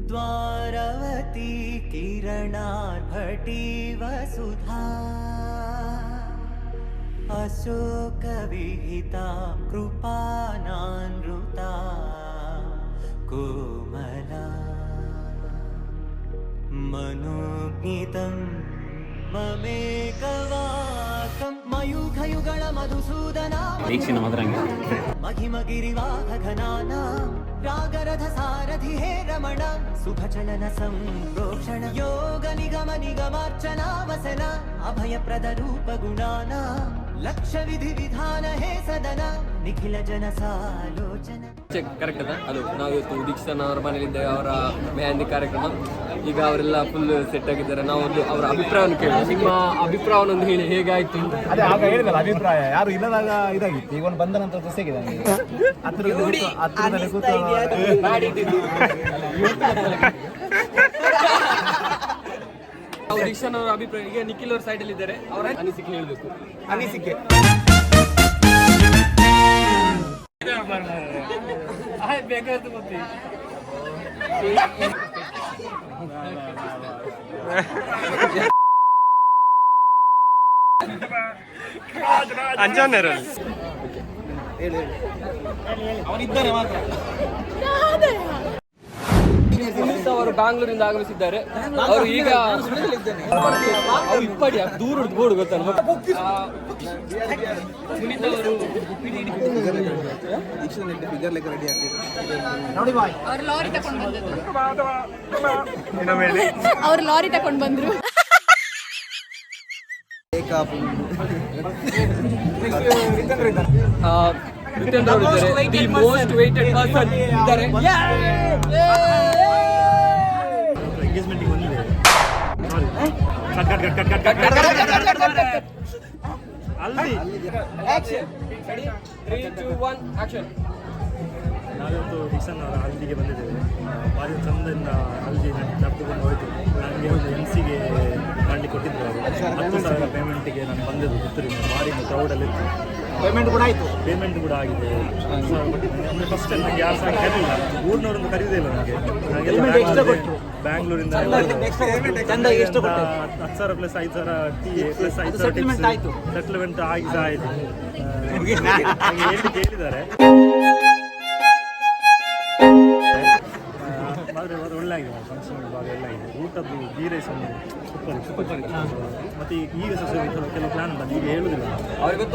द्वारवती किरणार्भटी वसुधा अशोकविहिता कृपानानृता कोमला मनोज्ञितं ममेकवाकं मयूखयुगल मधुसूदना महिमगिरिवाहघनाना रागरथ सारथि हे रमण सुभचलन संप्रोक्षण योग निगम निगमार्चना वसन अभयप्रद रूप गुणाना लक्ष विधि विधान हे सदन निखिल जन सालोचन ಕರೆಕ್ಟ್ ಅದ ಅದು ನಾವು ಇವತ್ತು ದೀಕ್ಷಾನ ಅವರ ಮನೆಯಲ್ಲಿದ್ದೇವೆ. ಅವರ ಮೆಹಂದಿ ಕಾರ್ಯಕ್ರಮ ಈಗ ಅವರೆಲ್ಲ ಫುಲ್ ಸೆಟ್ ಆಗಿದ್ದಾರೆ. ನಾವು ಒಂದು ಅವರ ಅಭಿಪ್ರಾಯವನ್ನು ಕೇಳಿ ನಿಮ್ಮ ಅಭಿಪ್ರಾಯವನ್ನು ಹೇಳಿ ಹೇಗಾಯ್ತು ಅಂತ. ಅದೇ ಆಗ ಹೇಳಿದಲ್ಲ ಅಭಿಪ್ರಾಯ ಯಾರು ಇಲ್ಲದಾಗ ಇದಾಗಿತ್ತು. ಈಗ ಒಂದು ಬಂದ ನಂತರ ಖುಷಿಯಾಗಿದೆ ನಾವು ದೀಕ್ಷಾನ ಅವರ ಅಭಿಪ್ರಾಯ ಈಗ ನಿಖಿಲ್ ಅವರ ಸೈಡ್ ಅಲ್ಲಿ ಇದ್ದಾರೆ. ಅವರ ಅನಿಸಿಕೆ ಹೇಳಬೇಕು. ಅನಿಸಿಕೆ ಬೇಕಾಯ್ತು ಗೊತ್ತಿ ಅಂಜಾನೇರಲ್ಲಿ ಅವನಿದ್ದಾರೆ ಮಾತ್ರ. ಅವರು ಬ್ಯಾಂಗ್ಳೂರಿಂದ ಆಗಮಿಸಿದ್ದಾರೆ. ಅವರು ಈಗ ಅವ್ರು ಇಪ್ಪಡಿ ದೂರ ಗೋಡು ಗೊತ್ತಲ್ಲ ಸುನೀತ್ ಅವರು ಅವ್ರು ಲಾರಿ ತಗೊಂಡು ಬಂದ್ರು. ರಿತೇಂದ್ರ ಅವರು ಇದ್ದಾರೆ. ದಿ ಮೋಸ್ಟ್ ವೇಟೆಡ್ ಪರ್ಸನ್ ಇದ್ದಾರೆ. ನಾವಿವತ್ತು ದೀಕ್ಷಾನ್ ಅವರ ಹಲ್ದಿಗೆ ಬಂದಿದ್ದೇವೆ. ಭಾರಿ ಚಂದದಿಂದ ಹಲ್ದಿ ನಡ್ದುಕೊಂಡು ಹೋಯಿತು. ನನಗೆ ಒಂದು MC-ಗೆ ಮಾಡಲಿಕ್ಕೆ ಕೊಟ್ಟಿದ್ರು ಅವರು 10,000 ಪೇಮೆಂಟಿಗೆ ನಾನು ಬಂದಿದ್ದು ಪುತ್ತೂರಿಂದ. ಭಾರಿ ಕ್ರೌಡಲ್ಲಿತ್ತು. ಪೇಮೆಂಟ್ ಕೂಡ ಆಯಿತು. ಪೇಮೆಂಟ್ ಕೂಡ ಆಗಿದೆ. 10,000 ಕೊಟ್ಟಿದ್ದೀನಿ. ಅಂದರೆ ಫಸ್ಟ್ ಟೈಮ್ ನನಗೆ ಯಾರು ಸಹ ಕರೀಲಿಲ್ಲ. ಊರಿನವರೊಂದು ಕರೀದೇ ಇಲ್ಲ ನನಗೆ. ಬ್ಯಾಂಗ್ಳೂರಿಂದ 10,000 ಪ್ಲಸ್ 5,000 ಟೀ ಪ್ಲಸ್ 5,000 ಸೆಟ್ಲ್ಮೆಂಟ್ ಆಗಿ ಸಹ ಆಯಿತು. ಹೇಳಿದ್ದಾರೆ. ಆದರೆ ಒಳ್ಳೆ ಆಗಿದೆ. ಫಂಕ್ಷನ್ ಭಾಳ ಒಳ್ಳೆ ಆಗಿದೆ. ಊಟದ್ದು ಗೀ ರೈಸ್ ಒಂದು ಸೂಪರ್. ಮತ್ತು ಈಗ ಸಹ ಕೆಲವು ಪ್ಲಾನ್ ಉಂಟು. ಈಗ ಹೇಳುವುದಿಲ್ಲ ಅವ್ರಿಗೆ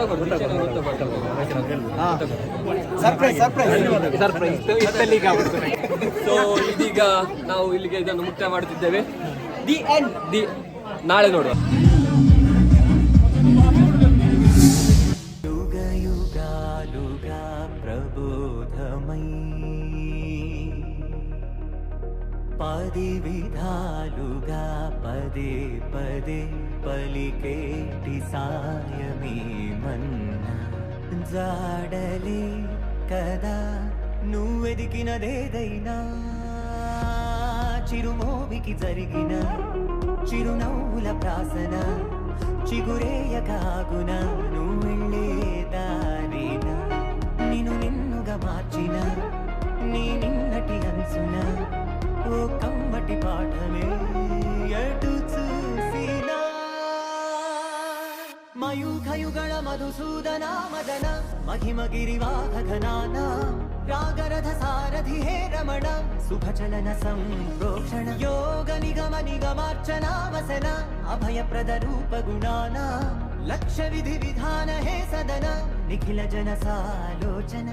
ಸೊ ಇದೀಗ ನಾವು ಇಲ್ಲಿಗೆ ಇದನ್ನು ಮುಕ್ತಾಯ ಮಾಡುತ್ತಿದ್ದೇವೆ. ನಾಳೆ ನೋಡುವ. युग युगालुगा प्रबोधमयी पदि विधालुगा पदे पदे पलिकेटि सायमे मन्ना जाडले कदा నువ్వెదికినదేదైనా చిరుమోవికి జరిగిన చిరునవ్వుల ప్రాసన చిగురేయకాగున నువ్వెళ్ళే దారిన నిన్ను నిన్నుగా మార్చిన నీ నిన్నటి హంసున ఓ కమ్మటి పాఠమే ఎటు చూసినా మయూఖయుగళ మధుసూదన మదన महिमगिरिवाहघनाना रागरथ सारथि हे रमण सुभचलन संप्रोक्षण योग निगम निगमार्चना वसन अभयप्रद रूप गुणाना लक्ष विधि विधान हे सदन निखिल जन सालोचन